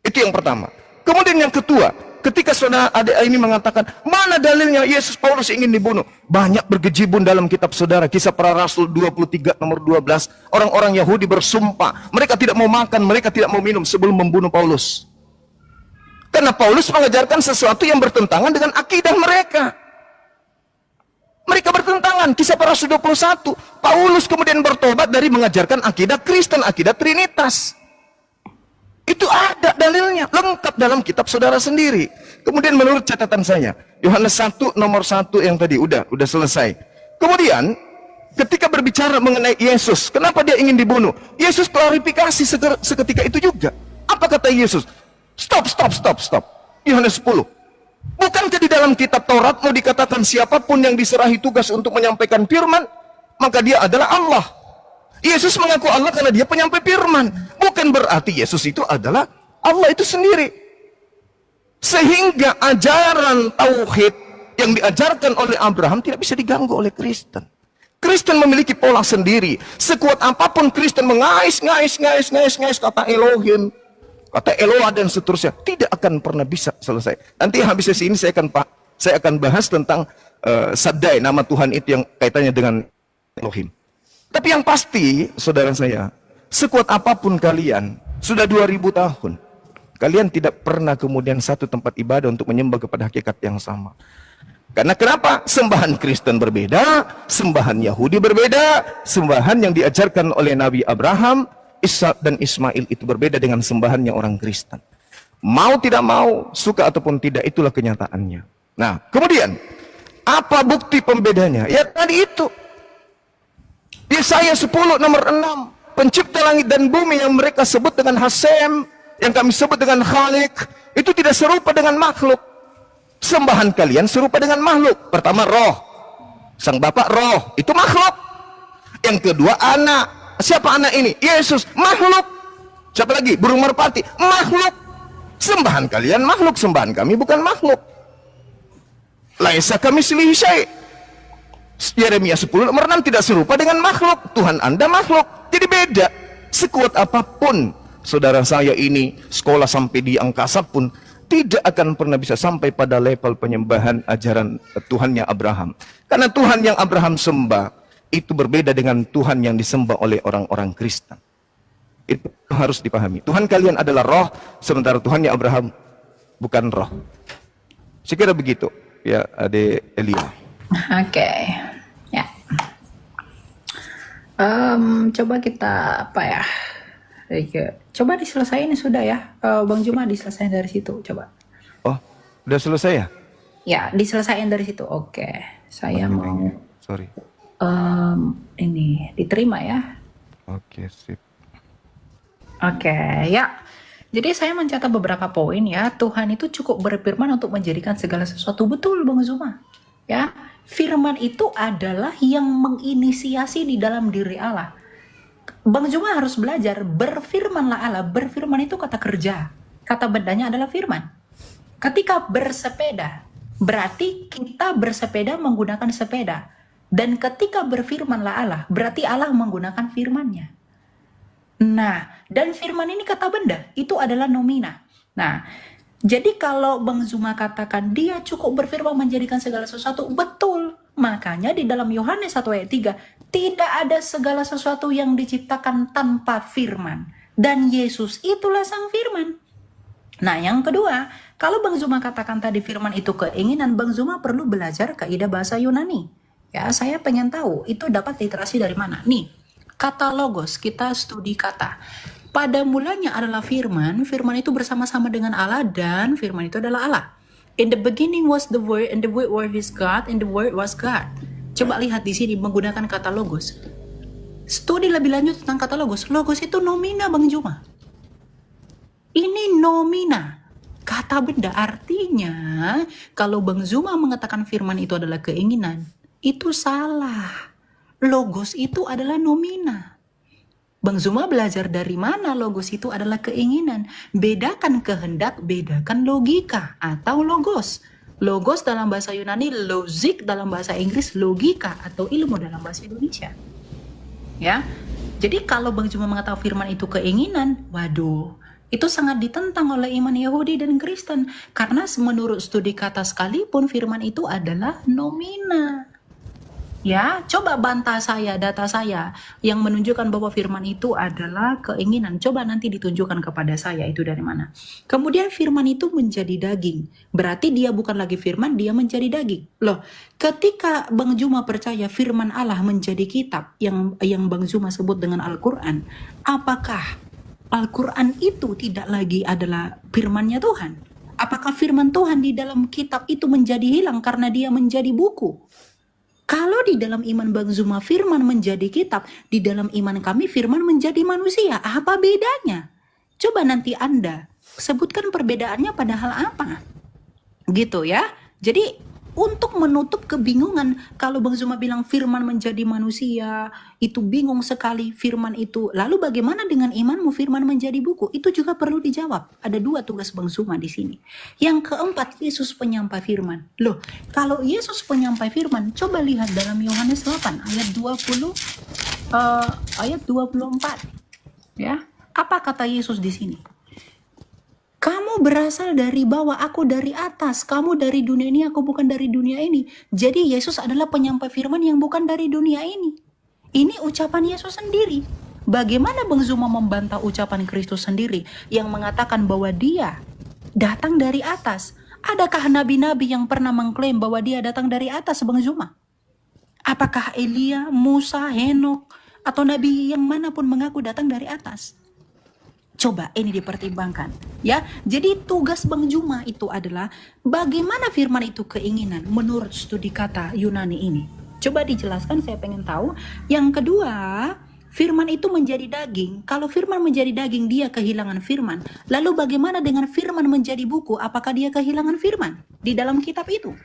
Itu yang pertama. Kemudian yang kedua, ketika saudara adik ini mengatakan, mana dalilnya Yesus Paulus ingin dibunuh? Banyak bergejibun dalam kitab saudara. Kisah Para Rasul 23 nomor 12. Orang-orang Yahudi bersumpah. Mereka tidak mau makan, mereka tidak mau minum sebelum membunuh Paulus. Karena Paulus mengajarkan sesuatu yang bertentangan dengan akidah mereka. Mereka bertentangan. Kisah Para Rasul 21. Paulus kemudian bertobat dari mengajarkan akidah Kristen, akidah Trinitas. Itu ada dalilnya, lengkap dalam kitab saudara sendiri. Kemudian menurut catatan saya, Yohanes 1 nomor 1 yang tadi, udah selesai. Kemudian, ketika berbicara mengenai Yesus, kenapa dia ingin dibunuh? Yesus klarifikasi seketika itu juga. Apa kata Yesus? Stop. Yohanes 10. Bukankah di dalam kitab Taurat mau dikatakan siapapun yang diserahi tugas untuk menyampaikan firman, maka dia adalah Allah. Yesus mengaku Allah karena dia penyampai firman. Bukan berarti Yesus itu adalah Allah itu sendiri. Sehingga ajaran tauhid yang diajarkan oleh Abraham tidak bisa diganggu oleh Kristen. Kristen memiliki pola sendiri. Sekuat apapun Kristen mengais kata Elohim, kata Eloah dan seterusnya, tidak akan pernah bisa selesai. Nanti habis sesi ini saya akan bahas tentang Shaddai, nama Tuhan itu yang kaitannya dengan Elohim. Tapi yang pasti, saudara saya, sekuat apapun kalian, sudah 2000 tahun, kalian tidak pernah kemudian satu tempat ibadah untuk menyembah kepada hakikat yang sama. Karena kenapa? Sembahan Kristen berbeda, sembahan Yahudi berbeda, sembahan yang diajarkan oleh Nabi Abraham, Ishak dan Ismail itu berbeda dengan sembahannya orang Kristen. Mau tidak mau, suka ataupun tidak, itulah kenyataannya. Nah, kemudian, apa bukti pembedanya? Ya tadi itu. Yesaya 10 nomor 6, pencipta langit dan bumi yang mereka sebut dengan Hasem, yang kami sebut dengan Khalik, itu tidak serupa dengan makhluk. Sembahan kalian serupa dengan makhluk. Pertama roh, sang bapak roh, itu makhluk. Yang kedua anak. Siapa anak ini? Yesus, makhluk. Siapa lagi? Burung merpati, makhluk. Sembahan kalian makhluk, sembahan kami bukan makhluk. Laisa kamitslihi syai'. Yeremia 10 nomor 6 tidak serupa dengan makhluk. Tuhan Anda makhluk, jadi beda. Sekuat apapun saudara saya ini sekolah sampai di angkasa pun tidak akan pernah bisa sampai pada level penyembahan ajaran Tuhannya Abraham. Karena Tuhan yang Abraham sembah itu berbeda dengan Tuhan yang disembah oleh orang-orang Kristen. Itu harus dipahami. Tuhan kalian adalah roh, sementara Tuhannya Abraham bukan roh. Saya kira begitu ya, Adik Elia. Oke, ya. Coba kita apa ya? Coba diselesain sudah ya, Bang Juma diselesain dari situ, coba. Oh, udah selesai ya? Ya, diselesain dari situ. Oke, saya mau. Sorry. Ini diterima ya. Oke, sip. Oke, ya. Jadi saya mencatat beberapa poin ya. Tuhan itu cukup berfirman untuk menjadikan segala sesuatu, betul Bang Zuma. Ya, firman itu adalah yang menginisiasi di dalam diri Allah. Bang Zuma harus belajar, berfirmanlah Allah. Berfirman itu kata kerja. Kata bendanya adalah firman. Ketika bersepeda, berarti kita bersepeda menggunakan sepeda. Dan ketika berfirmanlah Allah, berarti Allah menggunakan firman-Nya. Nah, dan firman ini kata benda, itu adalah nomina. Nah, jadi kalau Bang Zuma katakan dia cukup berfirman menjadikan segala sesuatu, betul. Makanya di dalam Yohanes 1 ayat 3, tidak ada segala sesuatu yang diciptakan tanpa firman. Dan Yesus itulah sang firman. Nah yang kedua, kalau Bang Zuma katakan tadi firman itu keinginan, Bang Zuma perlu belajar kaidah bahasa Yunani. Ya, saya pengen tahu itu dapat literasi dari mana. Nih, kata logos, kita studi kata. Pada mulanya adalah firman, firman itu bersama-sama dengan Allah dan firman itu adalah Allah. In the beginning was the word and the word was God and the word was God. Coba lihat di sini menggunakan kata logos. Studi lebih lanjut tentang kata logos. Logos itu nomina Bang Juma. Ini nomina. Kata benda artinya kalau Bang Zuma mengatakan firman itu adalah keinginan, itu salah. Logos itu adalah nomina. Bang Zuma belajar dari mana logos itu adalah keinginan. Bedakan kehendak, bedakan logika atau logos. Logos dalam bahasa Yunani, logik dalam bahasa Inggris, logika atau ilmu dalam bahasa Indonesia. Ya. Jadi kalau Bang Juma mengatakan firman itu keinginan, waduh, itu sangat ditentang oleh iman Yahudi dan Kristen. Karena menurut studi kata sekalipun firman itu adalah nomina. Ya, coba bantah saya, data saya yang menunjukkan bahwa firman itu adalah keinginan. Coba nanti ditunjukkan kepada saya itu dari mana. Kemudian firman itu menjadi daging. Berarti dia bukan lagi firman, dia menjadi daging. Loh, ketika Bang Juma percaya firman Allah menjadi kitab yang Bang Juma sebut dengan Al-Quran, apakah Al-Quran itu tidak lagi adalah firmannya Tuhan? Apakah firman Tuhan di dalam kitab itu menjadi hilang karena dia menjadi buku? Kalau di dalam iman Bang Zuma firman menjadi kitab, di dalam iman kami firman menjadi manusia. Apa bedanya? Coba nanti Anda sebutkan perbedaannya padahal apa? Gitu ya. Jadi untuk menutup kebingungan, kalau Bang Zuma bilang firman menjadi manusia, itu bingung sekali firman itu. Lalu bagaimana dengan imanmu firman menjadi buku? Itu juga perlu dijawab. Ada dua tugas Bang Zuma di sini. Yang keempat, Yesus penyampai firman. Loh, kalau Yesus penyampai firman, coba lihat dalam Yohanes 8 ayat 24. Ya, apa kata Yesus di sini? Kamu berasal dari bawah, aku dari atas. Kamu dari dunia ini, aku bukan dari dunia ini. Jadi Yesus adalah penyampai firman yang bukan dari dunia ini. Ini ucapan Yesus sendiri. Bagaimana Bang Zuma membantah ucapan Kristus sendiri yang mengatakan bahwa dia datang dari atas? Adakah nabi-nabi yang pernah mengklaim bahwa dia datang dari atas, Bang Zuma? Apakah Elia, Musa, Henok, atau nabi yang manapun mengaku datang dari atas? Coba ini dipertimbangkan ya. Jadi tugas Bang Juma itu adalah bagaimana firman itu keinginan menurut studi kata Yunani ini. Coba dijelaskan, saya pengen tahu. Yang kedua, firman itu menjadi daging. Kalau firman menjadi daging, dia kehilangan firman. Lalu bagaimana dengan firman menjadi buku? Apakah dia kehilangan firman di dalam kitab itu?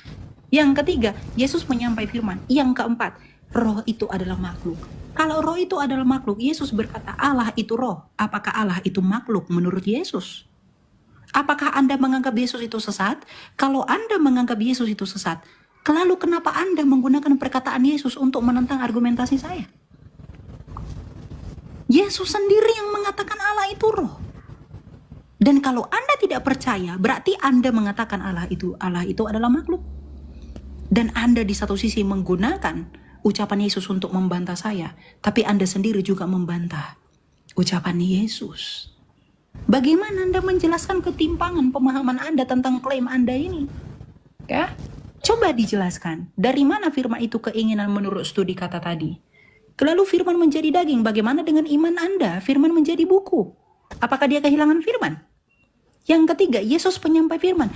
Yang ketiga, Yesus menyampai firman. Yang keempat, roh itu adalah makhluk. Kalau roh itu adalah makhluk, Yesus berkata Allah itu roh. Apakah Allah itu makhluk menurut Yesus? Apakah Anda menganggap Yesus itu sesat? Kalau Anda menganggap Yesus itu sesat, lalu kenapa Anda menggunakan perkataan Yesus untuk menentang argumentasi saya? Yesus sendiri yang mengatakan Allah itu roh. Dan kalau Anda tidak percaya, berarti Anda mengatakan Allah itu adalah makhluk. Dan Anda di satu sisi menggunakan ucapan Yesus untuk membantah saya, tapi Anda sendiri juga membantah ucapan Yesus. Bagaimana Anda menjelaskan ketimpangan pemahaman Anda tentang klaim Anda ini? Ya, coba dijelaskan. Dari mana firman itu keinginan menurut studi kata tadi? Lalu firman menjadi daging, bagaimana dengan iman Anda? Firman menjadi buku. Apakah dia kehilangan firman? Yang ketiga, Yesus penyampai firman.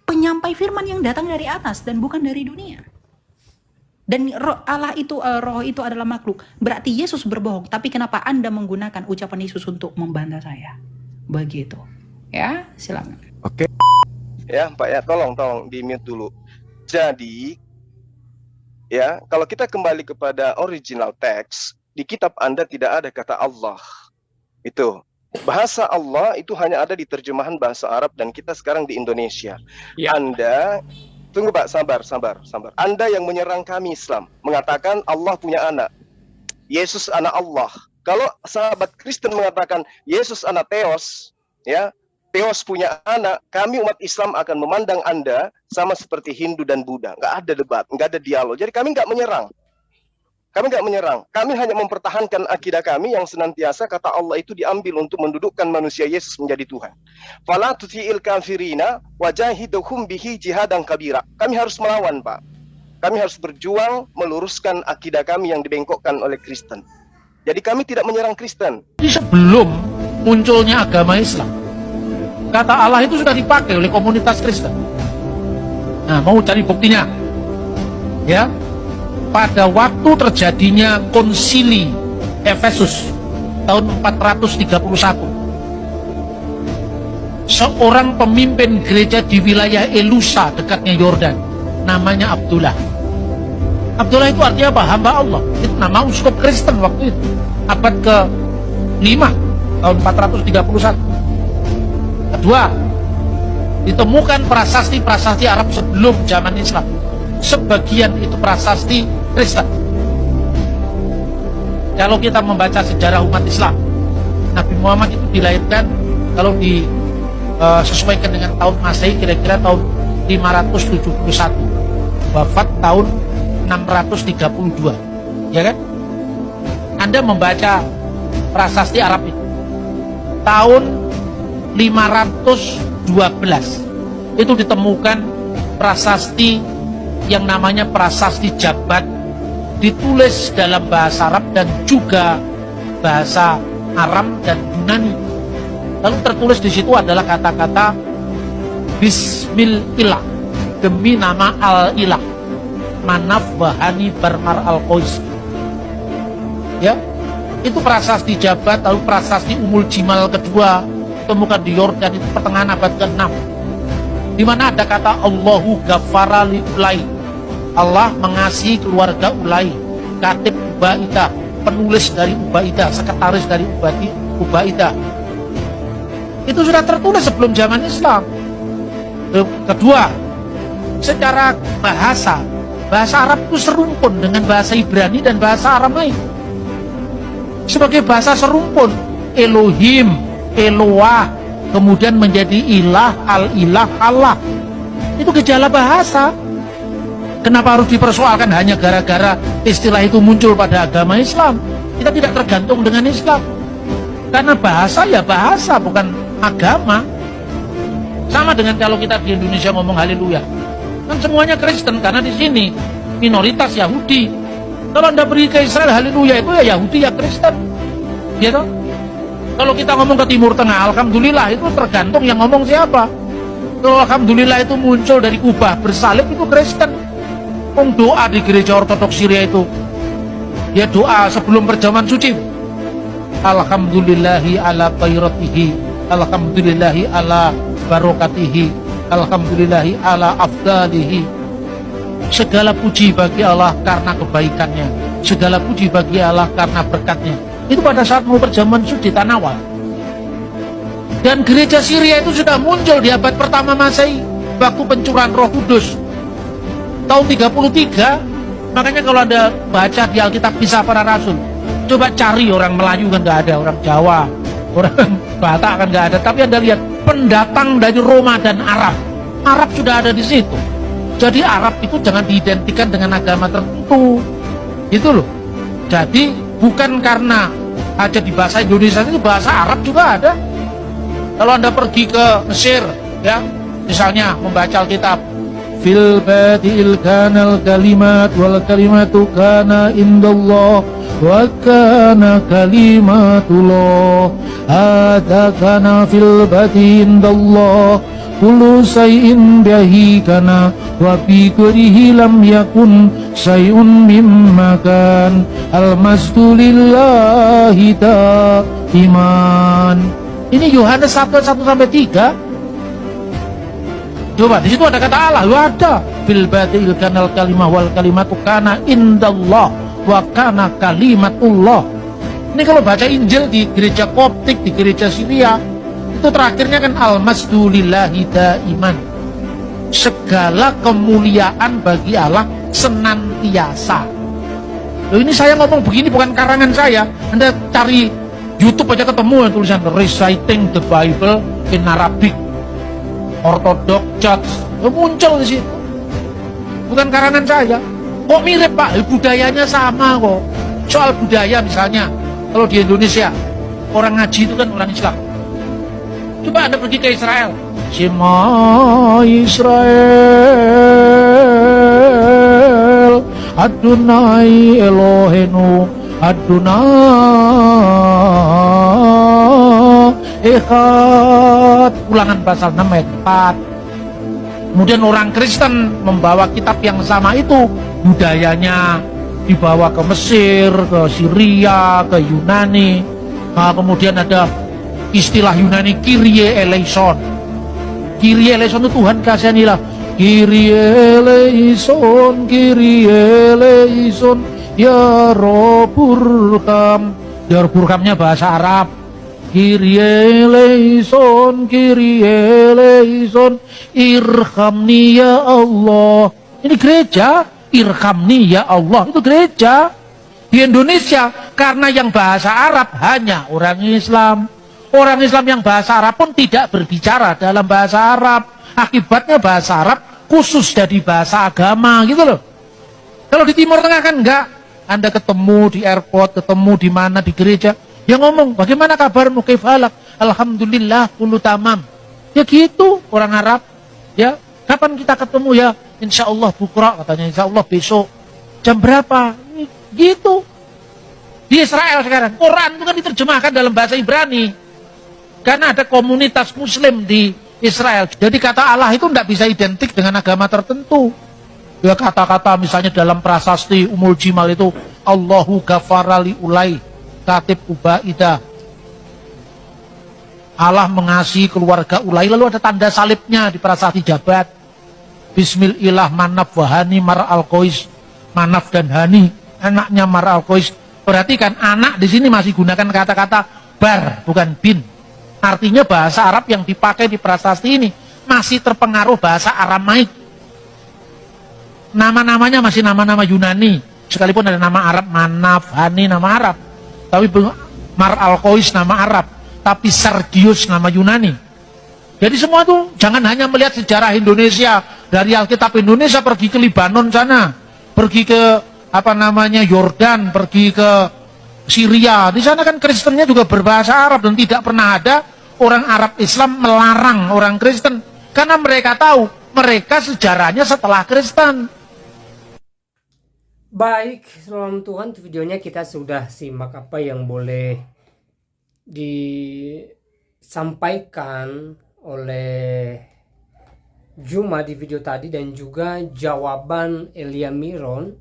Penyampai firman yang datang dari atas dan bukan dari dunia. Dan Allah itu, roh itu adalah makhluk. Berarti Yesus berbohong. Tapi kenapa Anda menggunakan ucapan Yesus untuk membantah saya? Begitu. Ya, silakan. Oke. Ya, Pak ya, tolong di mute dulu. Jadi, ya, kalau kita kembali kepada original text, di kitab Anda tidak ada kata Allah. Itu. Bahasa Allah itu hanya ada di terjemahan bahasa Arab dan kita sekarang di Indonesia. Ya. Anda tunggu Pak, sabar. Anda yang menyerang kami Islam, mengatakan Allah punya anak. Yesus anak Allah. Kalau sahabat Kristen mengatakan Yesus anak Theos, ya, Theos punya anak, kami umat Islam akan memandang Anda sama seperti Hindu dan Buddha. Nggak ada debat, nggak ada dialog. Jadi kami nggak menyerang. Kami hanya mempertahankan akidah kami yang senantiasa kata Allah itu diambil untuk mendudukkan manusia Yesus menjadi Tuhan. Fala tuti'il kafirina wajahiduhum bihi jihadan kabira. Kami harus melawan, Pak. Kami harus berjuang meluruskan akidah kami yang dibengkokkan oleh Kristen. Jadi kami tidak menyerang Kristen. Jadi sebelum munculnya agama Islam, kata Allah itu sudah dipakai oleh komunitas Kristen. Nah, mau cari buktinya? Ya. Pada waktu terjadinya konsili Efesus tahun 431, seorang pemimpin gereja di wilayah Elusa dekatnya Yordan, namanya Abdullah. Abdullah itu artinya apa? Hamba Allah. Itu nama uskup Kristen waktu itu, abad ke-5 tahun 431. Kedua, ditemukan prasasti-prasasti Arab sebelum zaman Islam. Sebagian itu prasasti Kristen. Kalau kita membaca sejarah umat Islam, Nabi Muhammad itu dilahirkan kalau disesuaikan dengan tahun Masehi kira-kira tahun 571, wafat tahun 632, ya kan? Anda membaca prasasti Arab itu tahun 512 itu ditemukan prasasti yang namanya prasasti Jabat, ditulis dalam bahasa Arab dan juga bahasa Aram dan Yunani. Lalu tertulis di situ adalah kata-kata Bismillah, demi nama Al-Ilah, Manaf Bahani Barmar Al-Qais. Ya, itu prasasti Jabat. Lalu prasasti Umul Jimal kedua ditemukan di Yordan, itu pertengahan abad ke-6, di mana ada kata Allahu Ghafara li Ulai, Allah mengasihi keluarga Ulai, katib Ubaidah, penulis dari Ubaidah, sekretaris dari Ubaidah. Itu sudah tertulis sebelum zaman Islam. Kedua, secara bahasa Arab itu serumpun dengan bahasa Ibrani dan bahasa Aramaik. Sebagai bahasa serumpun, Elohim, Eloah, kemudian menjadi ilah, al-ilah, Allah. Itu gejala bahasa. Kenapa harus dipersoalkan hanya gara-gara istilah itu muncul pada agama Islam? Kita tidak tergantung dengan Islam. Karena bahasa ya bahasa, bukan agama. Sama dengan kalau kita di Indonesia ngomong haleluya. Kan semuanya Kristen, karena di sini minoritas Yahudi. Kalau Anda pergi ke Israel, haleluya itu ya Yahudi ya Kristen. Gitu? Kalau kita ngomong ke Timur Tengah, alhamdulillah itu tergantung yang ngomong siapa. Kalau alhamdulillah itu muncul dari Kubah bersalib, itu Kristen. Doa di gereja Ortodoks Syria itu, ya doa sebelum perjamuan suci. Alhamdulillahi ala khairatihi, alhamdulillahi ala barokatihi, alhamdulillahi ala afdalihi. Segala puji bagi Allah karena kebaikannya, segala puji bagi Allah karena berkatnya. Itu pada saat mau perjamuan suci Tanawal. Dan gereja Syria itu sudah muncul di abad pertama Masehi, waktu pencurahan Roh Kudus tahun 33. Makanya kalau Anda baca di Alkitab Kisah Para Rasul, coba cari orang Melayu kan nggak ada, orang Jawa, orang Batak kan nggak ada, tapi Anda lihat pendatang dari Roma dan Arab sudah ada di situ. Jadi Arab itu jangan diidentikan dengan agama tertentu, gitu loh. Jadi bukan karena aja di bahasa Indonesia, itu bahasa Arab juga ada. Kalau Anda pergi ke Mesir, ya, misalnya membaca Alkitab, fil badi'il kanal kalimat wal kalimatu kana indallah wa kana kalimatullah hadza kana fil badi indallah kullu say'in bihi kana wa bi kurihi lam yakun say'un mimma kan al-masdulillahi iman. Ini Yohanes 1:1-3. Coba di situ ada kata Allah, ada fil badi'il kanal kalimah wal kalimatu kana indallah wa kana kalimatullah. Ini kalau baca Injil di gereja Koptik, di gereja Syria, itu terakhirnya kan al-masdulillahi iman. Segala kemuliaan bagi Allah senantiasa. Loh, ini saya ngomong begini bukan karangan saya. Anda cari YouTube aja ketemu yang tulisan Reciting the Bible in Arabic, Orthodox Church, muncul di situ. Bukan karangan saya. Kok mirip Pak? Budayanya sama kok. Soal budaya misalnya, kalau di Indonesia orang ngaji itu kan orang Islam. Coba Anda pergi ke Israel, Shema Israel, Adonai Elohenu, Adonai Echad. Ulangan pasal 6 ayat 4. Kemudian orang Kristen membawa kitab yang sama itu, budayanya dibawa ke Mesir, ke Syria, ke Yunani. Nah, kemudian ada istilah Yunani Kyrie eleison. Kyrie eleison itu Tuhan kasihanilah. Kyrie eleison, Kyrie eleison, ya Roburkam. Ya Roburkamnya bahasa Arab. Kyrie eleison, Kyrie eleison, irhamni ya Allah. Ini gereja, irhamni ya Allah, itu gereja. Di Indonesia, karena yang bahasa Arab hanya orang Islam. Orang Islam yang bahasa Arab pun tidak berbicara dalam bahasa Arab. Akibatnya bahasa Arab khusus jadi bahasa agama gitu loh. Kalau di Timur Tengah kan enggak. Anda ketemu di airport, ketemu di mana, di gereja. Yang ngomong, bagaimana kabarmu, kaifalak? Alhamdulillah, kullu tamam. Ya gitu, orang Arab. Ya, kapan kita ketemu ya? Insya Allah bukra, katanya. Insya Allah besok. Jam berapa? Gitu. Di Israel sekarang, Quran itu kan diterjemahkan dalam bahasa Ibrani. Karena ada komunitas Muslim di Israel. Jadi kata Allah itu tidak bisa identik dengan agama tertentu. Ya kata-kata misalnya dalam prasasti Umul Jimal itu, Allahu ghafarali ulai, katib ubaidah. Allah mengasihi keluarga ulai, lalu ada tanda salibnya di prasasti Jabat. Bismillah manaf wahani mar al-Qais. Manaf dan Hani, anaknya Mar al-Qais. Perhatikan, anak di sini masih gunakan kata-kata bar, bukan bin. Artinya bahasa Arab yang dipakai di prasasti ini masih terpengaruh bahasa Aramaik. Nama-namanya masih nama-nama Yunani. Sekalipun ada nama Arab, Manaf, Hani, nama Arab. Tapi Mar al-Qais nama Arab. Tapi Sergius nama Yunani. Jadi semua tuh jangan hanya melihat sejarah Indonesia. Dari Alkitab Indonesia pergi ke Libanon sana. Pergi ke Yordan, pergi ke Syria. Di sana kan Kristennya juga berbahasa Arab dan tidak pernah ada orang Arab Islam melarang orang Kristen karena mereka tahu mereka sejarahnya setelah Kristen. Baik, salam Tuhan, videonya kita sudah simak apa yang boleh disampaikan oleh Juma di video tadi dan juga jawaban Elia Miron,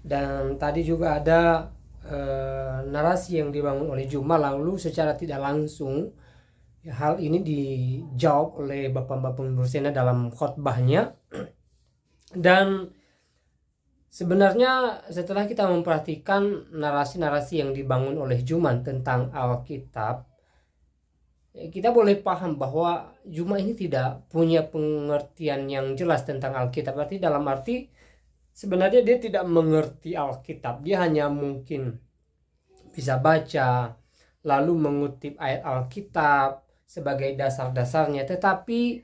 dan tadi juga ada narasi yang dibangun oleh Juma, lalu secara tidak langsung hal ini dijawab oleh Bapak Nursena dalam khotbahnya. Dan sebenarnya setelah kita memperhatikan narasi-narasi yang dibangun oleh Juma tentang Alkitab, kita boleh paham bahwa Juma ini tidak punya pengertian yang jelas tentang Alkitab. Berarti dalam arti sebenarnya dia tidak mengerti Alkitab. Dia hanya mungkin bisa baca, lalu mengutip ayat Alkitab sebagai dasar-dasarnya. Tetapi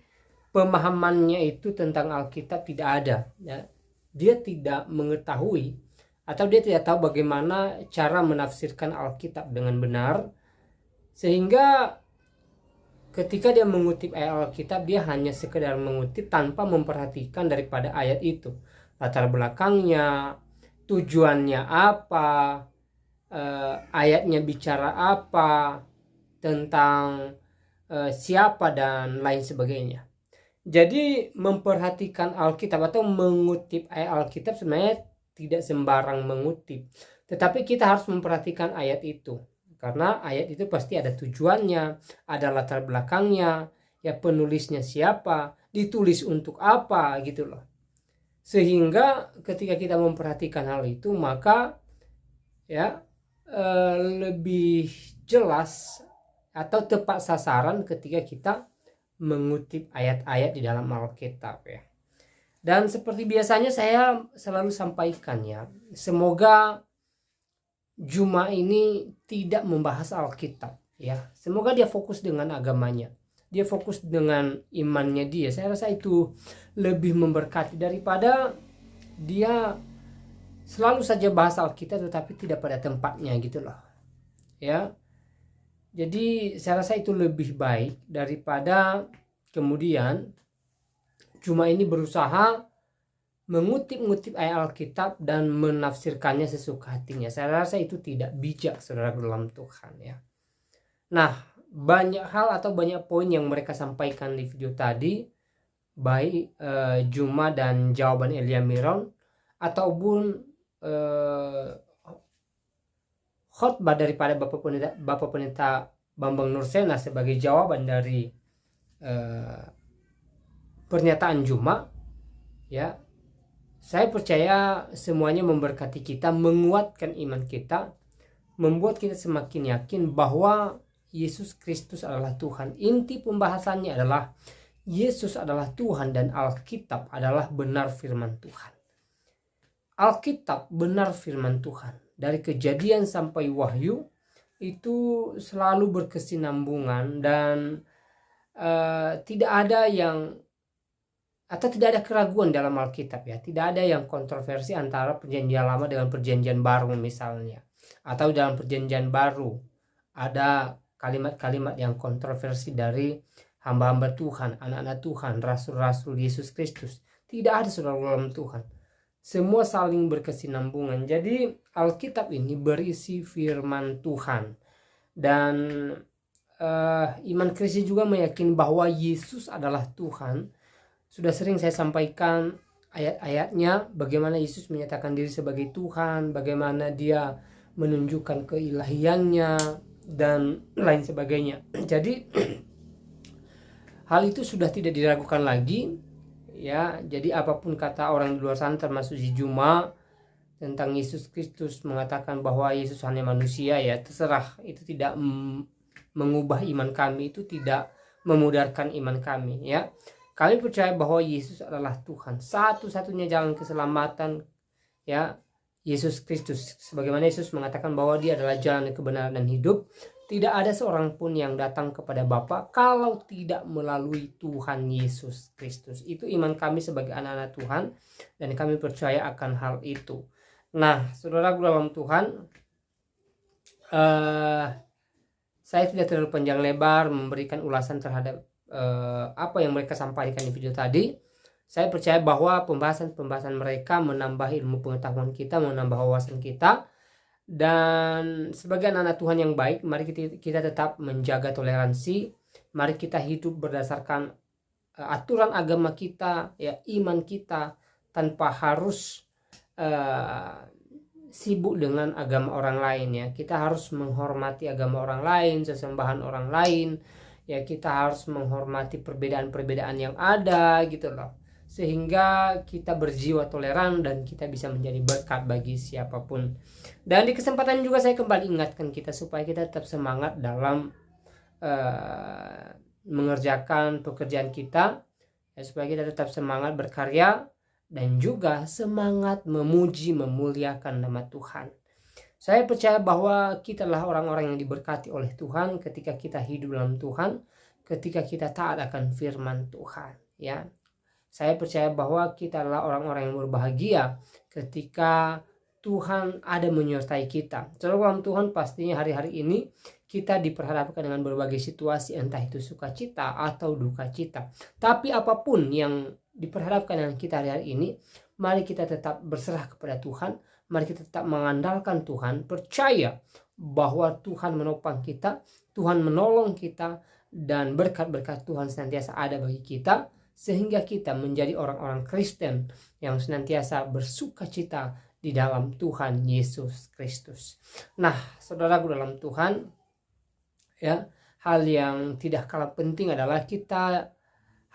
pemahamannya itu tentang Alkitab tidak ada. Ya. Dia tidak mengetahui atau dia tidak tahu bagaimana cara menafsirkan Alkitab dengan benar. Sehingga ketika dia mengutip ayat Alkitab, dia hanya sekedar mengutip tanpa memperhatikan daripada ayat itu. Latar belakangnya, tujuannya apa, ayatnya bicara apa, tentang siapa dan lain sebagainya. Jadi memperhatikan Alkitab atau mengutip ayat Alkitab sebenarnya tidak sembarang mengutip. Tetapi kita harus memperhatikan ayat itu. Karena ayat itu pasti ada tujuannya, ada latar belakangnya, ya penulisnya siapa, ditulis untuk apa gitu loh. Sehingga ketika kita memperhatikan hal itu, maka ya lebih jelas atau tepat sasaran ketika kita mengutip ayat-ayat di dalam Alkitab ya. Dan seperti biasanya saya selalu sampaikan ya, semoga Juma ini tidak membahas Alkitab ya. Semoga dia fokus dengan agamanya. Dia fokus dengan imannya dia. Saya rasa itu lebih memberkati daripada dia selalu saja bahas Alkitab tetapi tidak pada tempatnya gitu loh. Ya. Jadi saya rasa itu lebih baik daripada kemudian Juma ini berusaha mengutip-ngutip ayat Alkitab dan menafsirkannya sesuka hatinya. Saya rasa itu tidak bijak, saudara dalam Tuhan ya. Nah, banyak hal atau banyak poin yang mereka sampaikan di video tadi, baik Juma dan jawaban Elia Miron, ataupun khotbah daripada Bapak Pendeta Bambang Nursena sebagai jawaban dari pernyataan Juma ya. Saya percaya semuanya memberkati kita, menguatkan iman kita, membuat kita semakin yakin bahwa Yesus Kristus adalah Tuhan. Inti pembahasannya adalah Yesus adalah Tuhan dan Alkitab adalah benar firman Tuhan. Alkitab benar firman Tuhan. dari Kejadian sampai Wahyu itu selalu berkesinambungan dan tidak ada yang atau tidak ada keraguan dalam Alkitab ya. Tidak ada yang kontroversi antara perjanjian lama dengan perjanjian baru misalnya. Atau dalam perjanjian baru ada kalimat-kalimat yang kontroversi dari hamba-hamba Tuhan, anak-anak Tuhan, rasul-rasul Yesus Kristus. Tidak ada saudara dalam Tuhan. Semua saling berkesinambungan. Jadi Alkitab ini berisi firman Tuhan. Dan iman Kristen juga meyakini bahwa Yesus adalah Tuhan. Sudah sering saya sampaikan ayat-ayatnya, bagaimana Yesus menyatakan diri sebagai Tuhan, bagaimana dia menunjukkan keilahiannya dan lain sebagainya. Jadi hal itu sudah tidak diragukan lagi ya. Jadi apapun kata orang di luar sana termasuk si Juma tentang Yesus Kristus mengatakan bahwa Yesus hanya manusia, ya terserah. Itu tidak mengubah iman kami, itu tidak memudarkan iman kami ya. Kami percaya bahwa Yesus adalah Tuhan, satu-satunya jalan keselamatan ya, Yesus Kristus. Sebagaimana Yesus mengatakan bahwa dia adalah jalan kebenaran dan hidup. Tidak ada seorang pun yang datang kepada Bapa kalau tidak melalui Tuhan Yesus Kristus. Itu iman kami sebagai anak-anak Tuhan, dan kami percaya akan hal itu. Nah, saudaraku dalam Tuhan, saya tidak terlalu panjang lebar memberikan ulasan terhadap apa yang mereka sampaikan di video tadi. Saya percaya bahwa pembahasan mereka menambah ilmu pengetahuan kita, menambah wawasan kita. Dan sebagai anak-anak Tuhan yang baik, mari kita tetap menjaga toleransi. Mari kita hidup berdasarkan aturan agama kita, ya, iman kita, tanpa harus sibuk dengan agama orang lain ya. Kita harus menghormati agama orang lain, sesembahan orang lain. Ya, kita harus menghormati perbedaan-perbedaan yang ada gitu loh. Sehingga kita berjiwa toleran dan kita bisa menjadi berkat bagi siapapun. Dan di kesempatan juga saya kembali ingatkan kita supaya kita tetap semangat dalam mengerjakan pekerjaan kita ya, supaya kita tetap semangat berkarya dan juga semangat memuji memuliakan nama Tuhan. Saya percaya bahwa kita adalah orang-orang yang diberkati oleh Tuhan ketika kita hidup dalam Tuhan, ketika kita taat akan firman Tuhan ya. Saya percaya bahwa kita adalah orang-orang yang berbahagia ketika Tuhan ada menyertai kita. Saudara dalam Tuhan, pastinya hari-hari ini kita diperhadapkan dengan berbagai situasi, entah itu sukacita atau duka cita. Tapi apapun yang diperhadapkan dengan kita hari-hari ini, mari kita tetap berserah kepada Tuhan. Mari kita tetap mengandalkan Tuhan, percaya bahwa Tuhan menopang kita, Tuhan menolong kita, dan berkat-berkat Tuhan senantiasa ada bagi kita, sehingga kita menjadi orang-orang Kristen yang senantiasa bersuka cita di dalam Tuhan Yesus Kristus. Nah, saudaraku dalam Tuhan, ya, hal yang tidak kalah penting adalah kita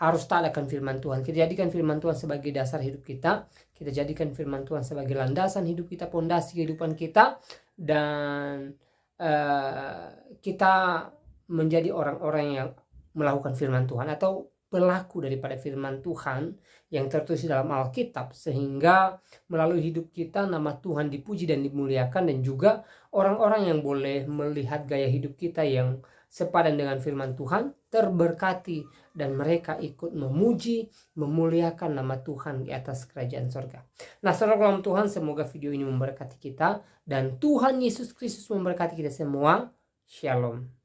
harus taat akan firman Tuhan. Kita jadikan firman Tuhan sebagai dasar hidup kita. Kita jadikan firman Tuhan sebagai landasan hidup kita, pondasi kehidupan kita, dan kita menjadi orang-orang yang melakukan firman Tuhan atau pelaku daripada firman Tuhan yang tertulis dalam Alkitab, sehingga melalui hidup kita nama Tuhan dipuji dan dimuliakan, dan juga orang-orang yang boleh melihat gaya hidup kita yang sepadan dengan firman Tuhan terberkati, dan mereka ikut memuji memuliakan nama Tuhan di atas kerajaan sorga. Nah, saudara dalam Tuhan, semoga video ini memberkati kita dan Tuhan Yesus Kristus memberkati kita semua. Shalom.